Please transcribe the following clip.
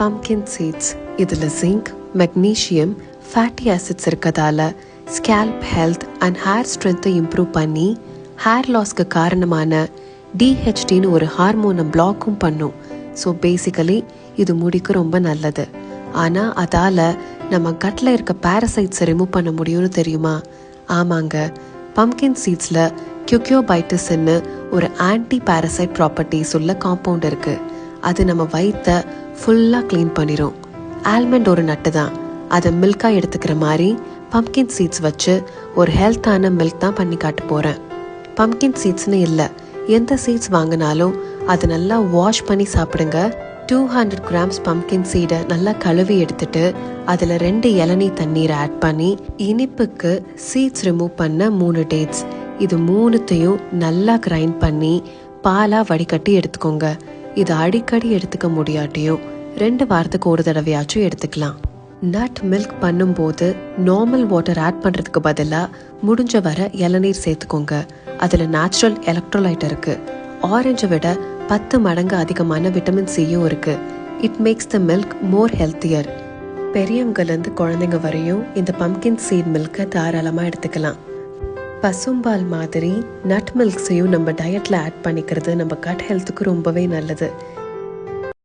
Pumpkin seeds. இதில் zinc, magnesium, fatty acids இருக்கதால scalp health and hair ஸ்ட்ரென்த்தை improve பண்ணி ஹேர் லாஸ்க்கு காரணமான டிஹெச்டின்னு ஒரு ஹார்மோனை பிளாக்கும் பண்ணும். ஸோ பேசிக்கலி இது முடிக்கு ரொம்ப நல்லது. ஆனால் அதால் நம்ம கட்டில் இருக்க பேரசைட்ஸை ரிமூவ் பண்ண முடியும்னு தெரியுமா? ஆமாங்க, பம்கின் சீட்ஸில் குக்யோபைட்டிஸ்ன்னு ஒரு ஆன்டி பேரசைட் ப்ராப்பர்ட்டிஸ் உள்ள காம்பவுண்ட் இருக்குது. அது நம்ம வயிற்றை ஃபுல்லாக க்ளீன் பண்ணிடும். ஆல்மண்ட் ஒரு நட்டு தான். அதை மில்காக எடுத்துக்கிற மாதிரி பம்கின் சீட்ஸ் வச்சு ஒரு ஹெல்த்தான மில்க் தான் பண்ணி காட்ட போகிறேன். பம்கின் சீட்ஸ்னு இல்லை, எந்த சீட்ஸ் வாங்கினாலும் அதை நல்லா வாஷ் பண்ணி சாப்பிடுங்க. 200 grams பம்கின் சீடை நல்லா கழுவி எடுத்துட்டு அதில் 2 இளநீ தண்ணீரை ஆட் பண்ணி இனிப்புக்கு சீட்ஸ் ரிமூவ் பண்ண 3 டேட்ஸ், இது மூணுத்தையும் நல்லா கிரைண்ட் பண்ணி பாலாக வடிகட்டி எடுத்துக்கோங்க. இது அடிக்கடி எடுத்துக்க முடியாட்டியும் 2 வாரத்துக்கு ஒரு தடவையாச்சும் எடுத்துக்கலாம். நட் மில்க் பண்ணும்போது நார்மல் வாட்டர் ஆட் பண்ணுறதுக்கு பதிலாக முடிஞ்ச வர இளநீர் சேர்த்துக்கோங்க. அதில் நேச்சுரல் எலக்ட்ரோலைட் இருக்குது. ஆரஞ்சை விட 10 மடங்கு அதிகமான விட்டமின் சியும் இருக்குது. It makes the milk more healthier. பெரியவங்கலேருந்து குழந்தைங்க வரையும் இந்த பம்கின் சீட் மில்கை தாராளமாக எடுத்துக்கலாம். பசும்பால் மாதிரி நட் மில்க்ஸையும் நம்ம டயட்டில் ஆட் பண்ணிக்கிறது நம்ம கட் ஹெல்த்துக்கு ரொம்பவே நல்லது.